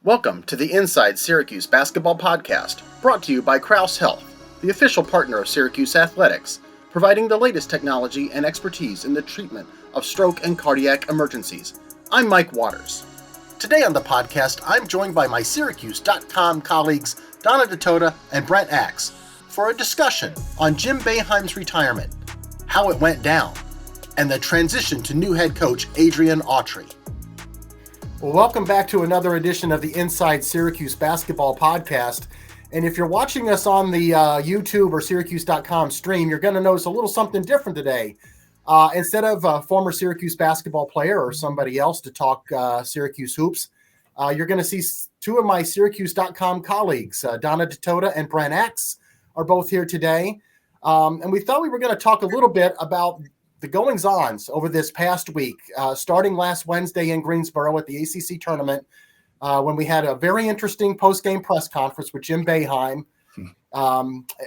Welcome to the Inside Syracuse Basketball Podcast, brought to you by Krause Health, the official partner of Syracuse Athletics, providing the latest technology and expertise in the treatment of stroke and cardiac emergencies. I'm Mike Waters. Today on the podcast, I'm joined by my syracuse.com colleagues Donna, Ditota, and Brent for a discussion on Jim Boeheim's retirement, how it went down, and the transition to new head coach Adrian Autry. Well, welcome back to another edition of the Inside Syracuse Basketball Podcast. And if you're watching us on the YouTube or syracuse.com stream, you're going to notice a little something different today. Instead of a former Syracuse basketball player or somebody else to talk Syracuse hoops, you're going to see two of my syracuse.com colleagues, Donna, Ditota, and Brent are both here today. And we thought we were going to talk a little bit about the goings-ons over this past week, starting last Wednesday in Greensboro at the ACC tournament, when we had a very interesting post-game press conference with Jim Boeheim.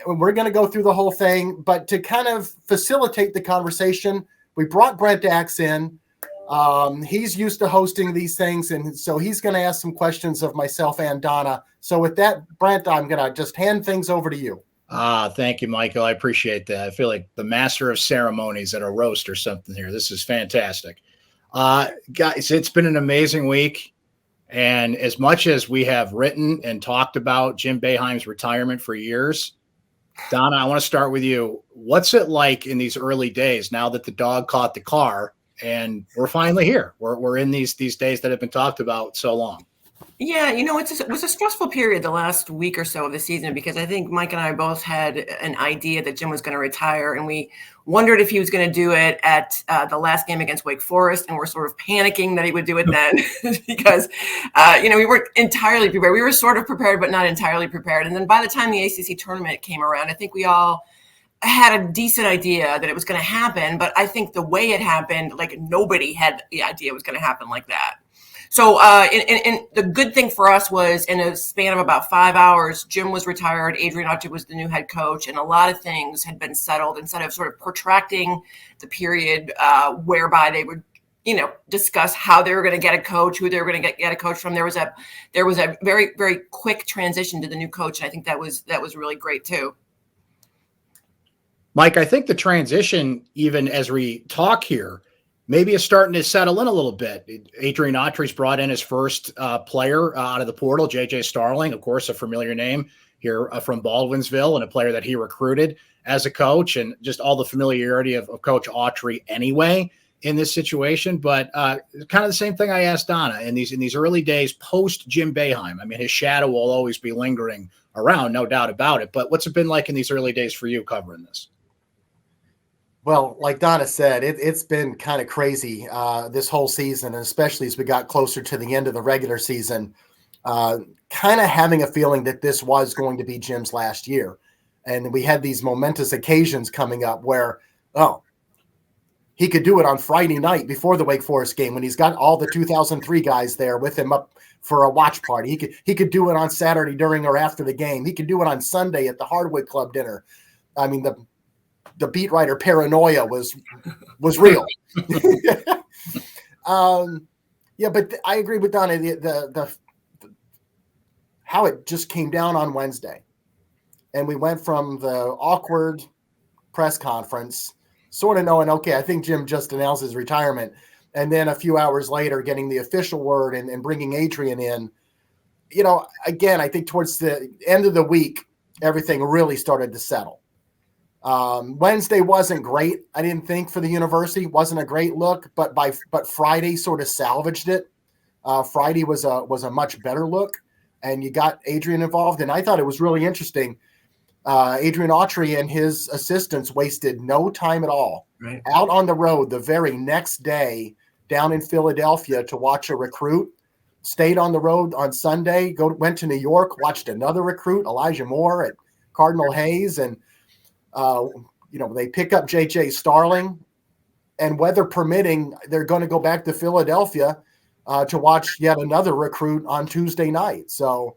We're going to go through the whole thing, but to kind of facilitate the conversation, we brought Brent in. He's used to hosting these things, and so he's going to ask some questions of myself and Donna. So with that, Brent, I'm going to just hand things over to you. Thank you, Michael. I appreciate that. I feel like the master of ceremonies at a roast or something here. This is fantastic. Guys, it's been an amazing week. And as much as we have written and talked about Jim Boeheim's retirement for years, Donna, I want to start with you. What's it like in these early days now that the dog caught the car and we're finally here? We're in these days that have been talked about so long. Yeah, it was a stressful period the last week or so of the season because I think Mike and I both had an idea that Jim was going to retire, and we wondered if he was going to do it at the last game against Wake Forest, and we're sort of panicking that he would do it then because, we weren't entirely prepared. We were sort of prepared, but not entirely prepared. And then by the time the ACC tournament came around, I think we all had a decent idea that it was going to happen, but I think the way it happened, like nobody had the idea it was going to happen like that. So and the good thing for us was in a span of about 5 hours, Jim was retired, Adrian Autry was the new head coach, and a lot of things had been settled instead of sort of protracting the period whereby they would, discuss how they were going to get a coach, who they were going to get a coach from. There was a very, very quick transition to the new coach, and I think that was really great too. Mike, I think the transition, even as we talk here, maybe it's starting to settle in a little bit. Adrian Autry's brought in his first player out of the portal, J.J. Starling, of course, a familiar name here from Baldwinsville, and a player that he recruited as a coach, and just all the familiarity of Coach Autry anyway in this situation. But kind of the same thing I asked Donna in these early days post Jim Boeheim. I mean, his shadow will always be lingering around, no doubt about it. But what's it been like in these early days for you covering this? Well, like Donna said, it's been kind of crazy this whole season, and especially as we got closer to the end of the regular season, kind of having a feeling that this was going to be Jim's last year. And we had these momentous occasions coming up where, he could do it on Friday night before the Wake Forest game when he's got all the 2003 guys there with him up for a watch party. He could do it on Saturday during or after the game. He could do it on Sunday at the Hardwood Club dinner. I mean, the beat writer paranoia was real. But I agree with Donna. The how it just came down on Wednesday, and we went from the awkward press conference, sort of knowing, okay, I think Jim just announced his retirement, and then a few hours later, getting the official word and bringing Adrian in. Again, I think towards the end of the week, everything really started to settle. Wednesday wasn't great. I didn't think for the university. Wasn't a great look, but Friday sort of salvaged it. Friday was a much better look, and you got Adrian involved. And I thought it was really interesting. Adrian Autry and his assistants wasted no time at all. Right. Out on the road the very next day down in Philadelphia to watch a recruit. Stayed on the road on Sunday. Went to New York, watched another recruit, Elijah Moore at Cardinal Hayes, and they pick up J.J. Starling, and weather permitting, they're going to go back to Philadelphia to watch yet another recruit on Tuesday night. So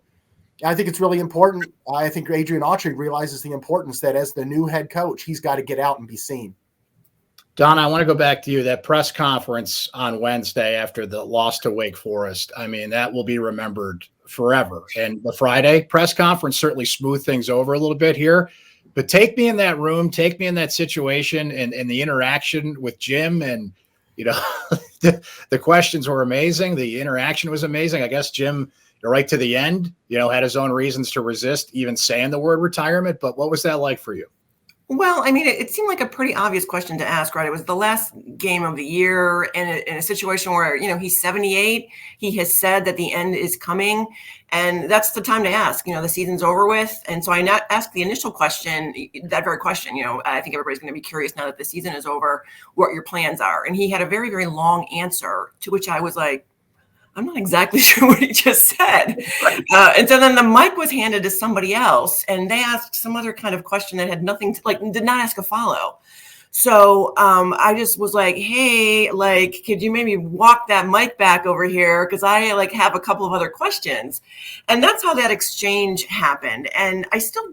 I think it's really important. I think Adrian Autry realizes the importance that as the new head coach, he's got to get out and be seen. Donna, I want to go back to you. That press conference on Wednesday after the loss to Wake Forest, I mean, that will be remembered forever. And the Friday press conference certainly smoothed things over a little bit here. But take me in that room, take me in that situation and the interaction with Jim. And, the questions were amazing. The interaction was amazing. I guess Jim, right to the end, had his own reasons to resist even saying the word retirement. But what was that like for you? Well, I mean, it seemed like a pretty obvious question to ask, right? It was the last game of the year in a situation where, he's 78. He has said that the end is coming, and that's the time to ask. The season's over with. And so I asked the initial question, that very question. I think everybody's going to be curious now that the season is over, what your plans are. And he had a very, very long answer, to which I was like, I'm not exactly sure what he just said. And so then the mic was handed to somebody else, and they asked some other kind of question that had nothing to, did not ask a follow. So I just was like, hey, could you maybe walk that mic back over here? Because I have a couple of other questions. And that's how that exchange happened. And I still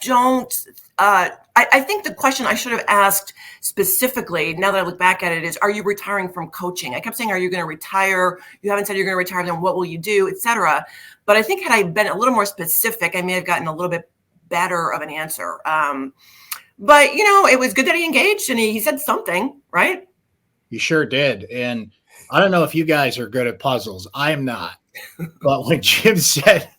don't, I think the question I should have asked specifically, now that I look back at it, is, are you retiring from coaching? I kept saying, are you going to retire? You haven't said you're going to retire, then what will you do, et cetera. But I think had I been a little more specific, I may have gotten a little bit better of an answer. But, it was good that he engaged and he said something, right? You sure did. And I don't know if you guys are good at puzzles. I am not. But when Jim said,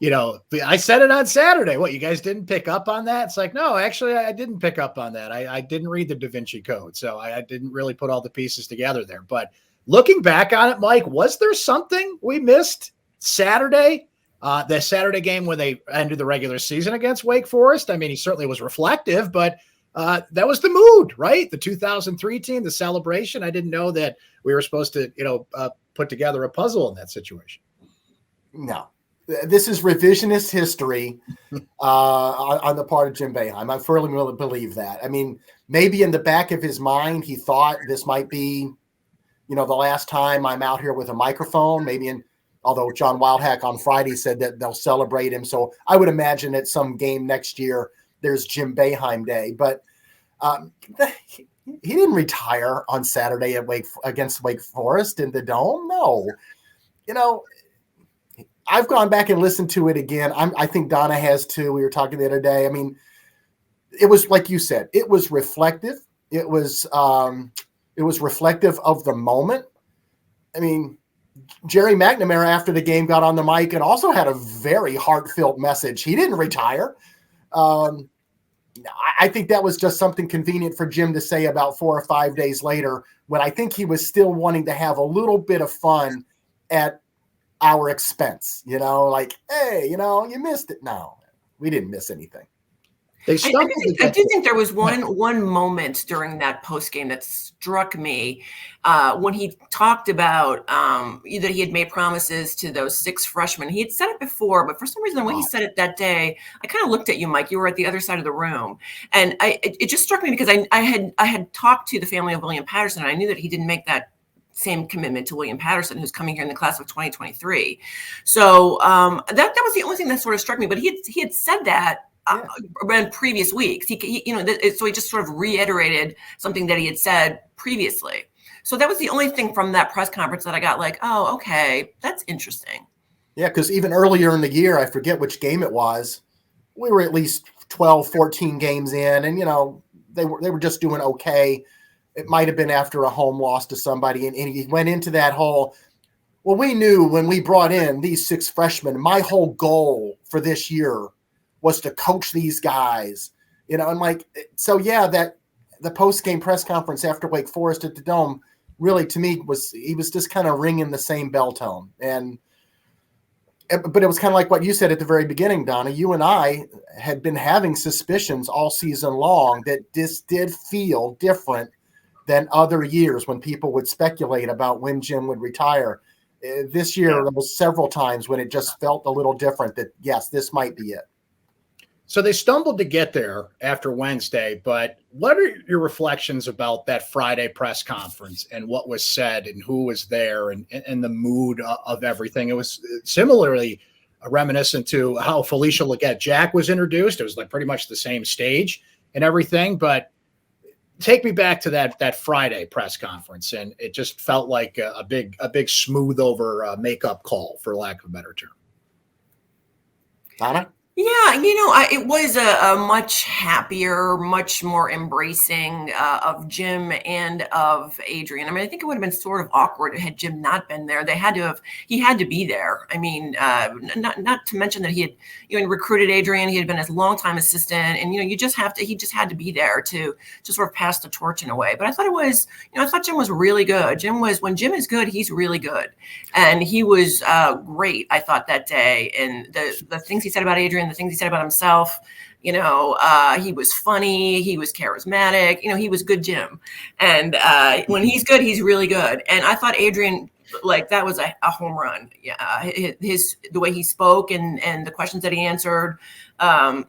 I said it on Saturday. What, you guys didn't pick up on that? It's like, no, actually, I didn't pick up on that. I didn't read the Da Vinci Code, so I didn't really put all the pieces together there. But looking back on it, Mike, was there something we missed Saturday? The Saturday game when they ended the regular season against Wake Forest? I mean, he certainly was reflective, but that was the mood, right? The 2003 team, the celebration. I didn't know that we were supposed to, put together a puzzle in that situation. No. This is revisionist history on the part of Jim Boeheim. I firmly believe that. I mean, maybe in the back of his mind, he thought this might be, the last time I'm out here with a microphone. Although John Wildhack on Friday said that they'll celebrate him. So I would imagine at some game next year, there's Jim Boeheim Day. But he didn't retire on Saturday against Wake Forest in the Dome. No. I've gone back and listened to it again. I think Donna has too. We were talking the other day. I mean, it was like you said. It was reflective. It was reflective of the moment. I mean, Jerry McNamara after the game got on the mic and also had a very heartfelt message. He didn't retire. I think that was just something convenient for Jim to say about 4 or 5 days later, when I think he was still wanting to have a little bit of fun at our expense, hey, you missed it. No, we didn't miss anything. I do think there was one moment during that post game that struck me when he talked about that he had made promises to those 6 freshmen. He had said it before, but for some reason, when he said it that day, I kind of looked at you, Mike. You were at the other side of the room, and it just struck me because I had talked to the family of William Patterson, and I knew that he didn't make that same commitment to William Patterson, who's coming here in the class of 2023. So that was the only thing that sort of struck me. But he had said that in previous weeks. So he just sort of reiterated something that he had said previously. So that was the only thing from that press conference that I got like, oh, okay, that's interesting. Yeah, because even earlier in the year, I forget which game it was, we were at least 12, 14 games in, and they were just doing okay. It might have been after a home loss to somebody, and he went into that whole, well, we knew when we brought in these 6 freshmen, my whole goal for this year was to coach these guys, and that the post-game press conference after Wake Forest at the Dome really, to me, he was just kind of ringing the same bell tone. But it was kind of like what you said at the very beginning, Donna. You and I had been having suspicions all season long that this did feel different than other years when people would speculate about when Jim would retire. This year, there was several times when it just felt a little different that, yes, this might be it. So they stumbled to get there after Wednesday, but what are your reflections about that Friday press conference and what was said and who was there and the mood of everything? It was similarly reminiscent to how Felicia Leggett-Jack was introduced. It was like pretty much the same stage and everything, but take me back to that Friday press conference, and it just felt like a big smooth over makeup call, for lack of a better term. Donna? Yeah, it was a much happier, much more embracing of Jim and of Adrian. I mean, I think it would have been sort of awkward had Jim not been there. He had to be there. I mean, not to mention that he had, recruited Adrian. He had been his longtime assistant, and he just had to be there to sort of pass the torch in a way. But I thought I thought Jim was really good. When Jim is good, he's really good, and he was great. I thought that day, and the things he said about Adrian. The things he said about himself, he was funny, he was charismatic, he was good Jim. And when he's good, he's really good. And I thought Adrian, that was a home run. Yeah, the way he spoke and the questions that he answered.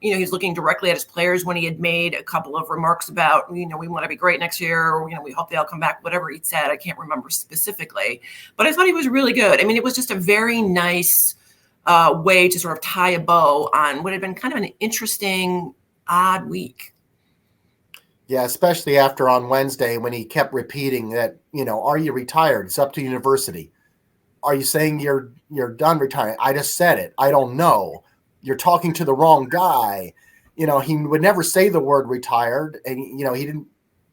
He was looking directly at his players when he had made a couple of remarks about, we want to be great next year, or, we hope they all come back, whatever he said. I can't remember specifically, but I thought he was really good. I mean, it was just a very nice way to sort of tie a bow on what had been kind of an interesting, odd week. Yeah, especially after on Wednesday when he kept repeating that, are you retired? It's up to university. Are you saying you're done retiring? I just said it. I don't know. You're talking to the wrong guy. He would never say the word retired, and he didn't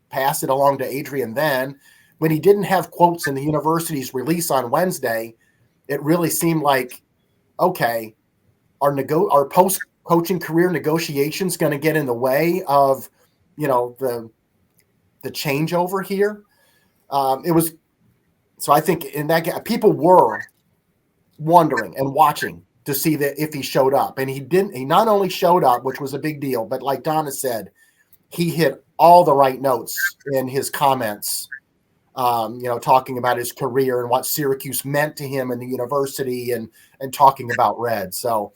pass it along to Adrian then. When he didn't have quotes in the university's release on Wednesday, it really seemed like, okay, our post-coaching career negotiations going to get in the way of, the changeover here? So I think in that people were wondering and watching to see that if he showed up, and he didn't. He not only showed up, which was a big deal, but like Donna said, he hit all the right notes in his comments. Talking about his career and what Syracuse meant to him in the university and talking about Red. So,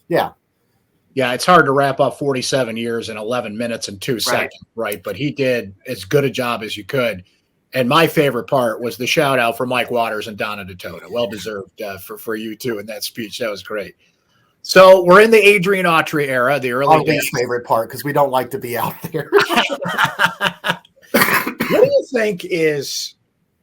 yeah. Yeah, it's hard to wrap up 47 years in 11 minutes and 2 seconds, right? But he did as good a job as you could. And my favorite part was the shout out for Mike Waters and Donna Ditota. Well deserved for you too in that speech. That was great. So we're in the Adrian Autry era, the early our least favorite part, because we don't like to be out there. What do you think is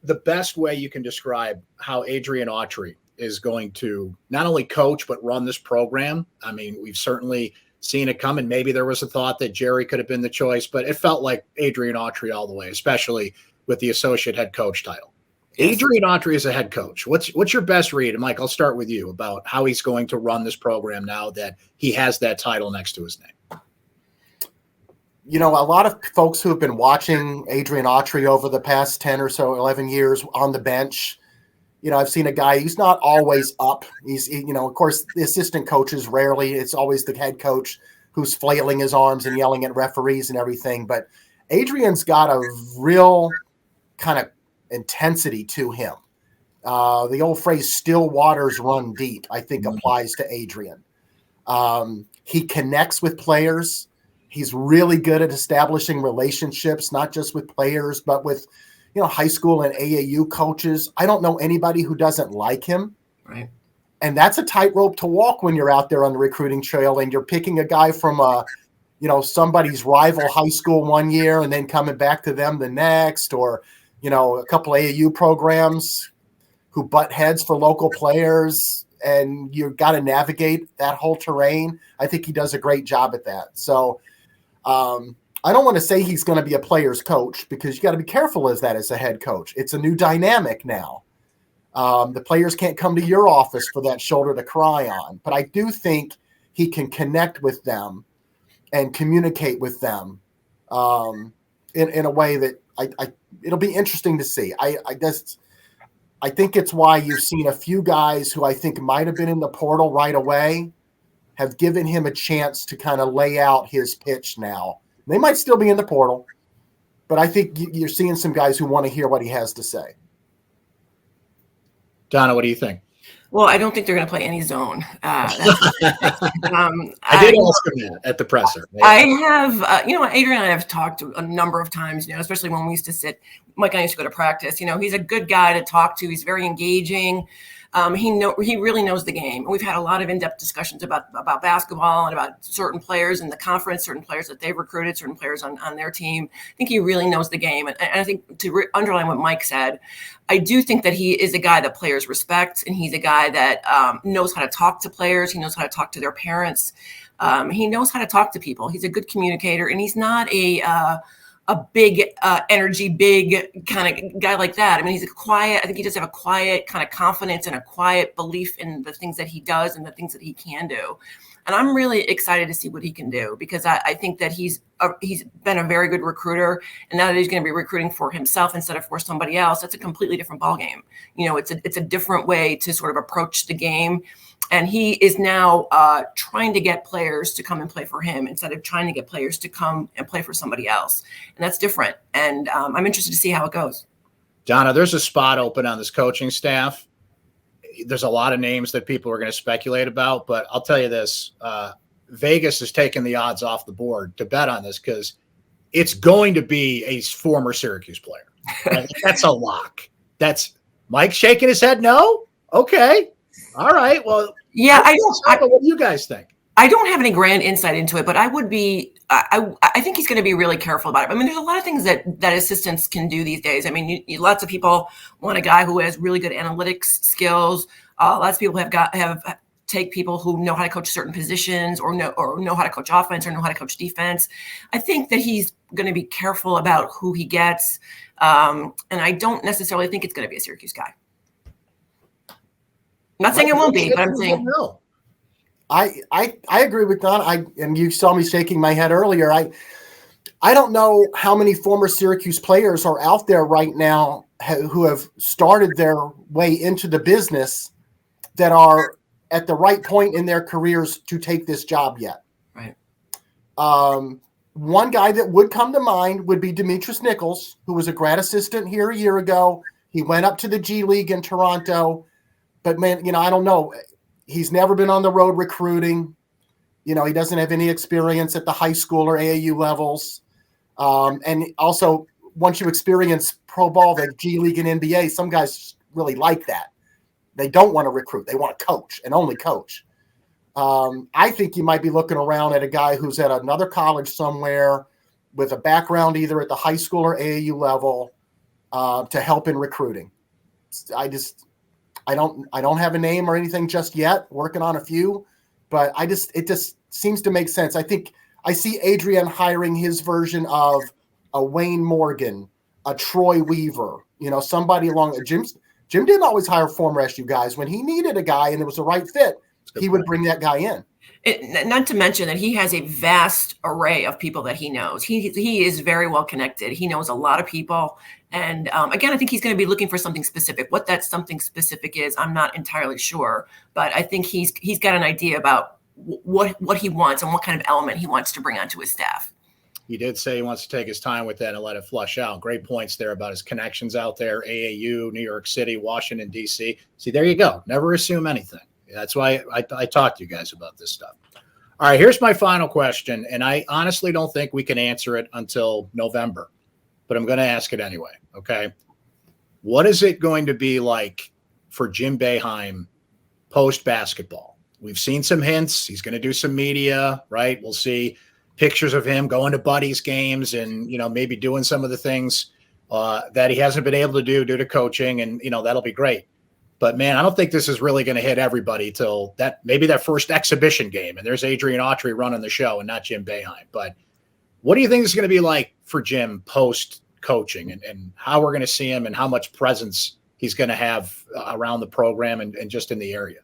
the best way you can describe how Adrian Autry is going to not only coach, but run this program? I mean, we've certainly seen it come, and maybe there was a thought that Jerry could have been the choice, but it felt like Adrian Autry all the way, especially with the associate head coach title. Yes. Adrian Autry is a head coach. What's your best read? And Mike, I'll start with you about how he's going to run this program now that he has that title next to his name. A lot of folks who have been watching Adrian Autry over the past 10 or so, 11 years on the bench, I've seen a guy, he's not always up. He's, of course, the assistant coaches rarely, it's always the head coach who's flailing his arms and yelling at referees and everything. But Adrian's got a real kind of intensity to him. The old phrase, still waters run deep, I think applies to Adrian. He connects with players. He's really good at establishing relationships, not just with players, but with, high school and AAU coaches. I don't know anybody who doesn't like him. Right. And that's a tightrope to walk when you're out there on the recruiting trail and you're picking a guy from somebody's rival high school one year and then coming back to them the next, or, a couple AAU programs who butt heads for local players, and you've got to navigate that whole terrain. I think he does a great job at that. So, I don't want to say he's going to be a player's coach, because you got to be careful as a head coach. It's a new dynamic now. The players can't come to your office for that shoulder to cry on, but I do think he can connect with them and communicate with them in a way that it'll be interesting to see. I think it's why you've seen a few guys who I think might have been in the portal right away have given him a chance to kind of lay out his pitch now. They might still be in the portal, but I think you're seeing some guys who want to hear what he has to say. Donna, what do you think? Well, I don't think they're going to play any zone. I did ask him that at the presser. I have, Adrian and I have talked a number of times, especially when we used to sit, Mike and I used to go to practice. He's a good guy to talk to. He's very engaging. He really knows the game. We've had a lot of in-depth discussions about basketball and about certain players in the conference, certain players that they've recruited, certain players on their team. I think he really knows the game. And I think to underline what Mike said, I do think that he is a guy that players respect, and he's a guy that knows how to talk to players. He knows how to talk to their parents. He knows how to talk to people. He's a good communicator, and he's not a big energy, big kind of guy like that. I mean, he's a quiet, I think he does have a quiet kind of confidence and a quiet belief in the things that he does and the things that he can do. And I'm really excited to see what he can do, because I think that he's been a very good recruiter. And now that he's going to be recruiting for himself instead of for somebody else, that's a completely different ballgame. It's a different way to sort of approach the game. And he is now trying to get players to come and play for him instead of trying to get players to come and play for somebody else. And that's different. And I'm interested to see how it goes. Donna, there's a spot open on this coaching staff. There's a lot of names that people are going to speculate about, but I'll tell you this. Vegas has taken the odds off the board to bet on this, because it's going to be a former Syracuse player. Right? That's a lock. That's Mike shaking his head. No. Okay. All right. Well, yeah, what do you guys think? I don't have any grand insight into it, but I would be, I think he's going to be really careful about it. I mean, there's a lot of things that assistants can do these days. I mean, lots of people want a guy who has really good analytics skills. Lots of people have take people who know how to coach certain positions, or know how to coach offense, or know how to coach defense. I think that he's going to be careful about who he gets. And I don't necessarily think it's going to be a Syracuse guy. I'm not saying it won't be, but I'm saying no. I agree with Don. And you saw me shaking my head earlier. I don't know how many former Syracuse players are out there right now who have started their way into the business that are at the right point in their careers to take this job yet. Right. One guy that would come to mind would be Demetrius Nichols, who was a grad assistant here a year ago. He went up to the G League in Toronto. But, man, I don't know. He's never been on the road recruiting. He doesn't have any experience at the high school or AAU levels. And also, once you experience pro ball, the G League and NBA, some guys really like that. They don't want to recruit. They want to coach and only coach. I think you might be looking around at a guy who's at another college somewhere with a background either at the high school or AAU level to help in recruiting. I don't have a name or anything just yet, working on a few, but it just seems to make sense. I think I see Adrian hiring his version of a Wayne Morgan, a Troy Weaver, somebody along. Jim didn't always hire former SU guys. When he needed a guy and it was the right fit, he would bring that guy in. Not to mention that he has a vast array of people that he knows. He is very well connected. He knows a lot of people. And again, I think he's going to be looking for something specific. What that something specific is, I'm not entirely sure. But I think he's got an idea about what he wants and what kind of element he wants to bring onto his staff. He did say he wants to take his time with that and let it flush out. Great points there about his connections out there, AAU, New York City, Washington, D.C. See, there you go. Never assume anything. That's why I talk to you guys about this stuff. All right, here's my final question, and I honestly don't think we can answer it until November, but I'm going to ask it anyway, okay? What is it going to be like for Jim Boeheim post-basketball? We've seen some hints. He's going to do some media, right? We'll see pictures of him going to buddies' games and, maybe doing some of the things that he hasn't been able to do due to coaching, and, that'll be great. But, man, I don't think this is really going to hit everybody till maybe that first exhibition game. And there's Adrian Autry running the show and not Jim Boeheim. But what do you think is going to be like for Jim post-coaching and how we're going to see him and how much presence he's going to have around the program and just in the area?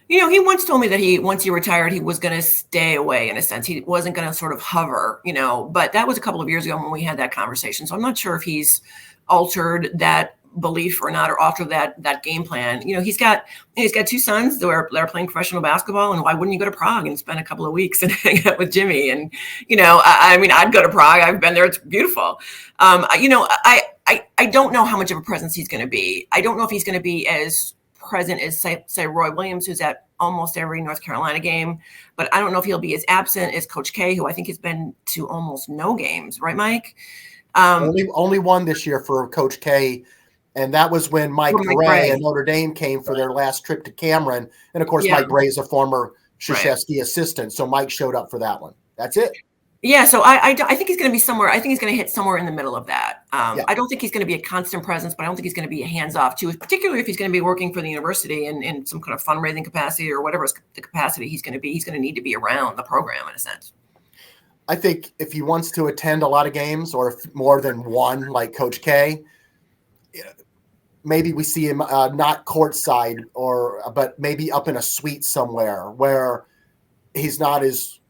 He once told me that once he retired, he was going to stay away in a sense. He wasn't going to sort of hover, but that was a couple of years ago when we had that conversation. So I'm not sure if he's altered that belief or not, or alter that game plan. He's got two sons that are playing professional basketball, and why wouldn't you go to Prague and spend a couple of weeks and hang out with Jimmy? And I'd go to Prague. I've been there. It's beautiful. I don't know how much of a presence he's going to be. I don't know if he's going to be as present as say Roy Williams, who's at almost every North Carolina game, but I don't know if he'll be as absent as Coach K, who I think has been to almost no games, right, Mike? Only one this year for Coach K. And that was when Mike Bray and Notre Dame came for their last trip to Cameron. And, of course, Mike Bray is a former Krzyzewski assistant, so Mike showed up for that one. That's it. Yeah, so I think he's going to be somewhere. I think he's going to hit somewhere in the middle of that. I don't think he's going to be a constant presence, but I don't think he's going to be a hands-off too, particularly if he's going to be working for the university in some kind of fundraising capacity or whatever the capacity he's going to be. He's going to need to be around the program in a sense. I think if he wants to attend a lot of games or more than one, like Coach K, maybe we see him not courtside but maybe up in a suite somewhere where he's not his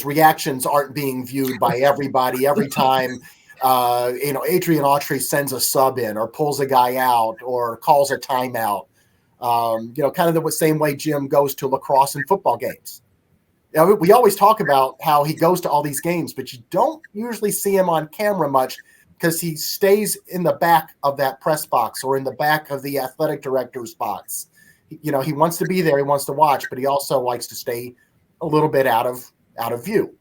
reactions aren't being viewed by everybody every time. Adrian Autry sends a sub in or pulls a guy out or calls a timeout. Kind of the same way Jim goes to lacrosse and football games. We always talk about how he goes to all these games, but you don't usually see him on camera much because he stays in the back of that press box or in the back of the athletic director's box. He wants to be there, he wants to watch, but he also likes to stay a little bit out of view.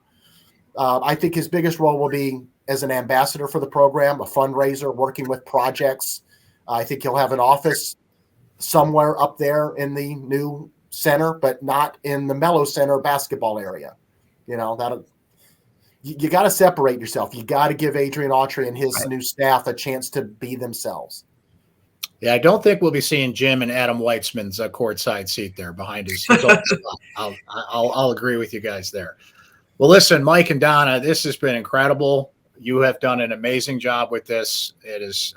I think his biggest role will be as an ambassador for the program, a fundraiser, working with projects. I think he'll have an office somewhere up there in the new center, but not in the Mello Center basketball area. You got to separate yourself. You got to give Adrian Autry and his new staff a chance to be themselves. Yeah, I don't think we'll be seeing Jim and Adam Weitzman's courtside seat there behind his. I'll agree with you guys there. Well, listen, Mike and Donna, this has been incredible. You have done an amazing job with this. It has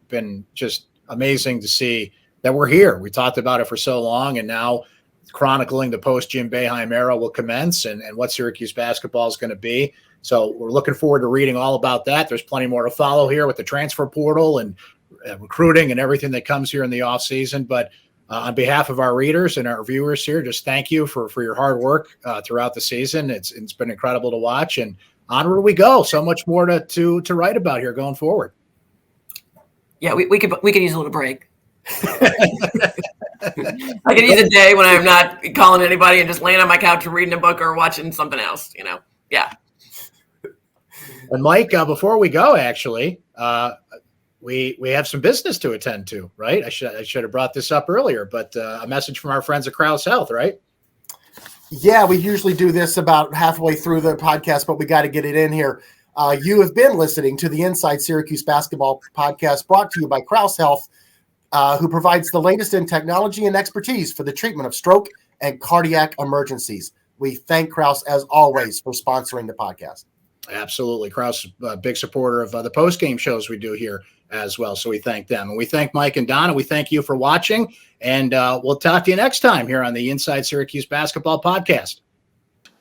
been just amazing to see that we're here. We talked about it for so long, and now chronicling the post-Jim Boeheim era will commence and what Syracuse basketball is going to be. So we're looking forward to reading all about that. There's plenty more to follow here with the transfer portal and recruiting and everything that comes here in the off season. But on behalf of our readers and our viewers here, just thank you for your hard work throughout the season. It's been incredible to watch, and onward we go. So much more to write about here going forward. Yeah, we could use a little break. I could use a day when I'm not calling anybody and just laying on my couch and reading a book or watching something else, Yeah. And Mike, before we go, actually, we have some business to attend to, right? I should have brought this up earlier, but a message from our friends at Krause Health, right? Yeah, we usually do this about halfway through the podcast, but we got to get it in here. You have been listening to the Inside Syracuse Basketball podcast brought to you by Krause Health, who provides the latest in technology and expertise for the treatment of stroke and cardiac emergencies. We thank Krause, as always, for sponsoring the podcast. Absolutely. Krause is a big supporter of the post-game shows we do here as well, so we thank them. And we thank Mike and Donna. We thank you for watching, and we'll talk to you next time here on the Inside Syracuse Basketball podcast.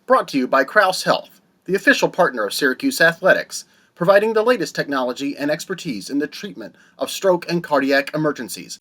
Brought to you by Krause Health, the official partner of Syracuse Athletics, providing the latest technology and expertise in the treatment of stroke and cardiac emergencies.